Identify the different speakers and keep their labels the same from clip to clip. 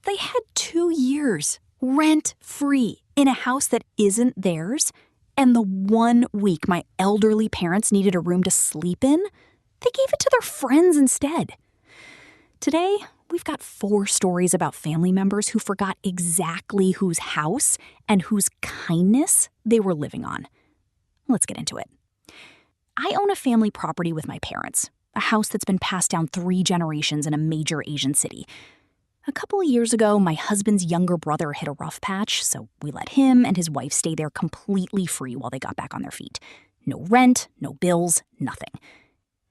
Speaker 1: They had 2 years rent-free in a house that isn't theirs, and the 1 week my elderly parents needed a room to sleep in, they gave it to their friends instead. Today, we've got 4 stories about family members who forgot exactly whose house and whose kindness they were living on. Let's get into it. I own a family property with my parents, a house that's been passed down 3 generations in a major Asian city. A couple of years ago, my husband's younger brother hit a rough patch, so we let him and his wife stay there completely free while they got back on their feet. No rent, no bills, nothing.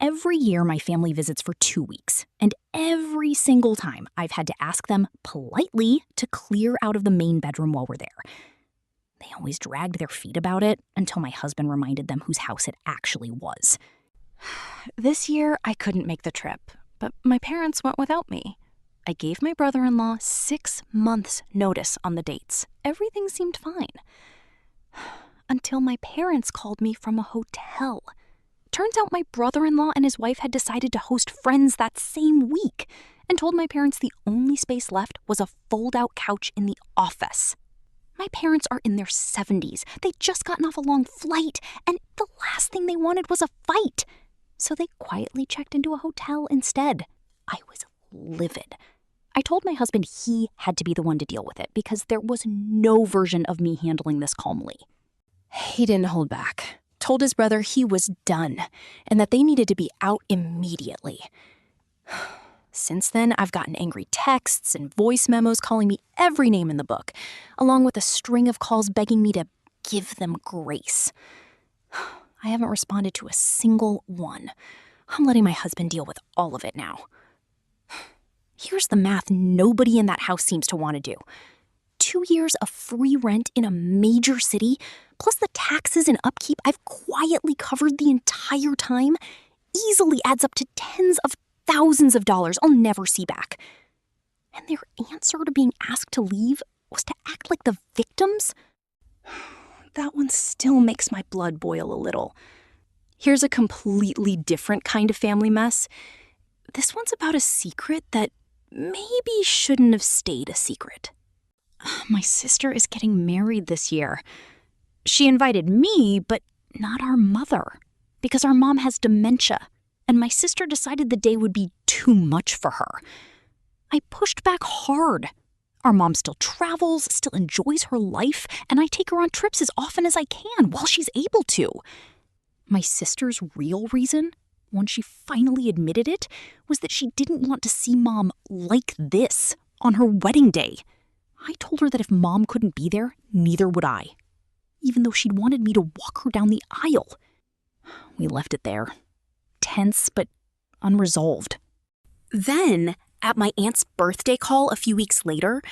Speaker 1: Every year, my family visits for 2 weeks, and every single time I've had to ask them politely to clear out of the main bedroom while we're there. They always dragged their feet about it until my husband reminded them whose house it actually was. This year, I couldn't make the trip, but my parents went without me. I gave my brother-in-law 6 months' notice on the dates. Everything seemed fine. Until my parents called me from a hotel. Turns out my brother-in-law and his wife had decided to host friends that same week and told my parents the only space left was a fold-out couch in the office. My parents are in their 70s. They'd just gotten off a long flight, and the last thing they wanted was a fight. So they quietly checked into a hotel instead. I was livid. I told my husband he had to be the one to deal with it because there was no version of me handling this calmly. He didn't hold back. Told his brother he was done and that they needed to be out immediately. Since then, I've gotten angry texts and voice memos calling me every name in the book, along with a string of calls begging me to give them grace. I haven't responded to a single one. I'm letting my husband deal with all of it now. Here's the math nobody in that house seems to want to do. 2 years of free rent in a major city, plus the taxes and upkeep I've quietly covered the entire time, easily adds up to tens of thousands of dollars I'll never see back. And their answer to being asked to leave was to act like the victims? That one still makes my blood boil a little. Here's a completely different kind of family mess. This one's about a secret that maybe shouldn't have stayed a secret. My sister is getting married this year. She invited me, but not our mother, because our mom has dementia, and my sister decided the day would be too much for her. I pushed back hard. Our mom still travels, still enjoys her life, and I take her on trips as often as I can while she's able to. My sister's real reason, once she finally admitted it, was that she didn't want to see Mom like this on her wedding day. I told her that if Mom couldn't be there, neither would I, even though she'd wanted me to walk her down the aisle. We left it there, tense but unresolved. Then, at my aunt's birthday call a few weeks later,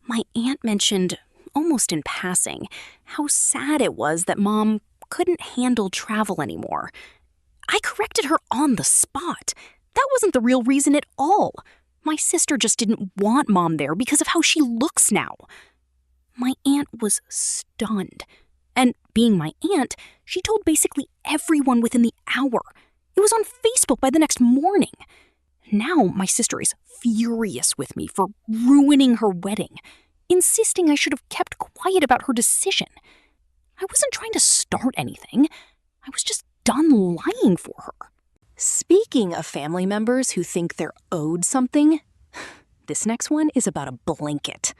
Speaker 1: my aunt mentioned, almost in passing, how sad it was that Mom couldn't handle travel anymore. I corrected her on the spot. That wasn't the real reason at all. My sister just didn't want Mom there because of how she looks now. My aunt was stunned. And being my aunt, she told basically everyone within the hour. It was on Facebook by the next morning. Now my sister is furious with me for ruining her wedding, insisting I should have kept quiet about her decision. I wasn't trying to start anything. I was just done lying for her. Speaking of family members who think they're owed something, this next one is about a blanket.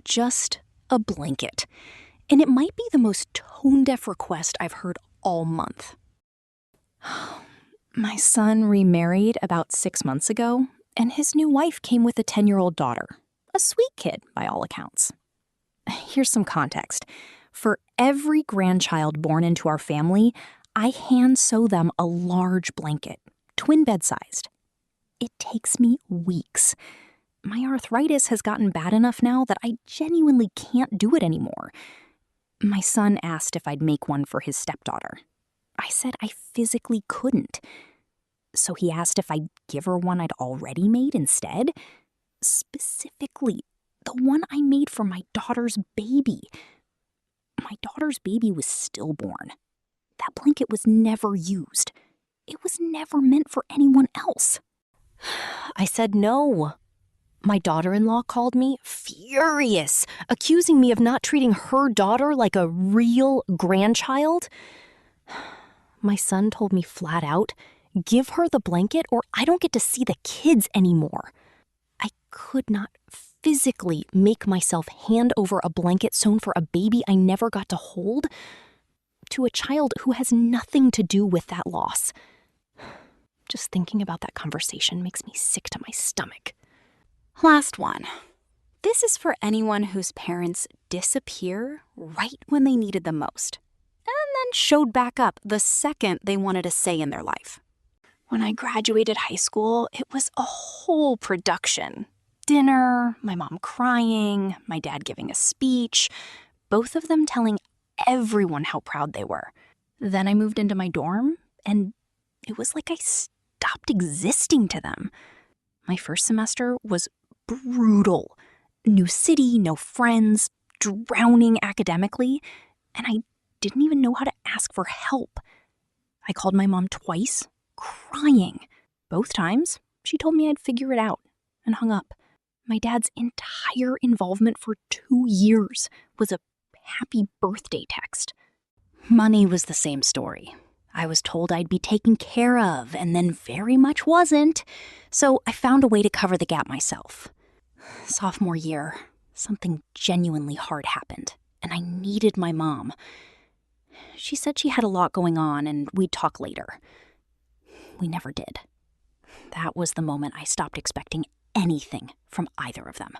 Speaker 1: Just a blanket. And it might be the most tone-deaf request I've heard all month. My son remarried about 6 months ago, and his new wife came with a 10-year-old daughter. A sweet kid, by all accounts. Here's some context. For every grandchild born into our family, I hand sew them a large blanket, twin bed-sized. It takes me weeks. My arthritis has gotten bad enough now that I genuinely can't do it anymore. My son asked if I'd make one for his stepdaughter. I said I physically couldn't. So he asked if I'd give her one I'd already made instead. Specifically, the one I made for my daughter's baby. My daughter's baby was stillborn. That blanket was never used. It was never meant for anyone else. I said no.
Speaker 2: My daughter-in-law called me, furious, accusing me of not treating her daughter like a real grandchild. My son told me flat out, give her the blanket or I don't get to see the kids anymore. I could not physically make myself hand over a blanket sewn for a baby I never got to hold to a child who has nothing to do with that loss. Just thinking about that conversation makes me sick to my stomach.
Speaker 1: Last one. This is for anyone whose parents disappear right when they needed them most, and then showed back up the second they wanted a say in their life. When I graduated high school, it was a whole production. Dinner, my mom crying, my dad giving a speech, both of them telling everyone how proud they were. Then I moved into my dorm, and it was like I stopped existing to them. My first semester was brutal. New city, no friends, drowning academically, and I didn't even know how to ask for help. I called my mom twice, crying. Both times, she told me I'd figure it out, and hung up. My dad's entire involvement for 2 years was a happy birthday text. Money was the same story. I was told I'd be taken care of, and then very much wasn't, so I found a way to cover the gap myself. Sophomore year, something genuinely hard happened, and I needed my mom. She said she had a lot going on, and we'd talk later. We never did. That was the moment I stopped expecting anything from either of them.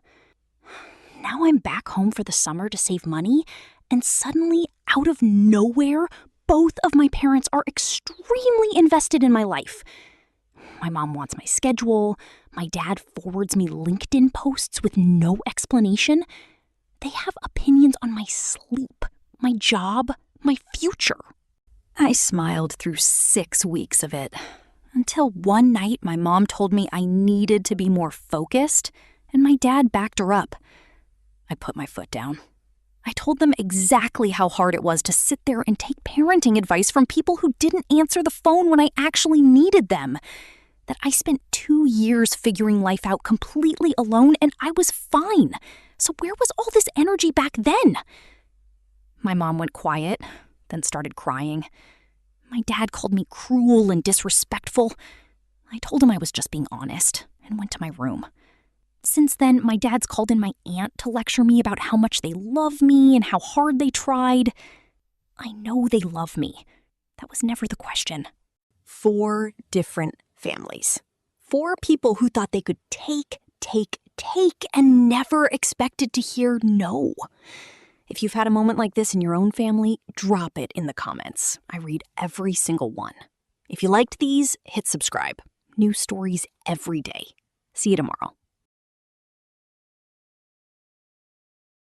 Speaker 1: Now I'm back home for the summer to save money, and suddenly, out of nowhere, both of my parents are extremely invested in my life. My mom wants my schedule. My dad forwards me LinkedIn posts with no explanation. They have opinions on my sleep, my job, my future. I smiled through 6 weeks of it, until one night my mom told me I needed to be more focused, and my dad backed her up. I put my foot down. I told them exactly how hard it was to sit there and take parenting advice from people who didn't answer the phone when I actually needed them. That I spent 2 years figuring life out completely alone and I was fine. So where was all this energy back then? My mom went quiet, then started crying. My dad called me cruel and disrespectful. I told him I was just being honest and went to my room. Since then, my dad's called in my aunt to lecture me about how much they love me and how hard they tried. I know they love me. That was never the question.
Speaker 2: 4 different families. 4 people who thought they could take, and never expected to hear no. If you've had a moment like this in your own family, drop it in the comments. I read every single one. If you liked these, hit subscribe. New stories every day. See you tomorrow.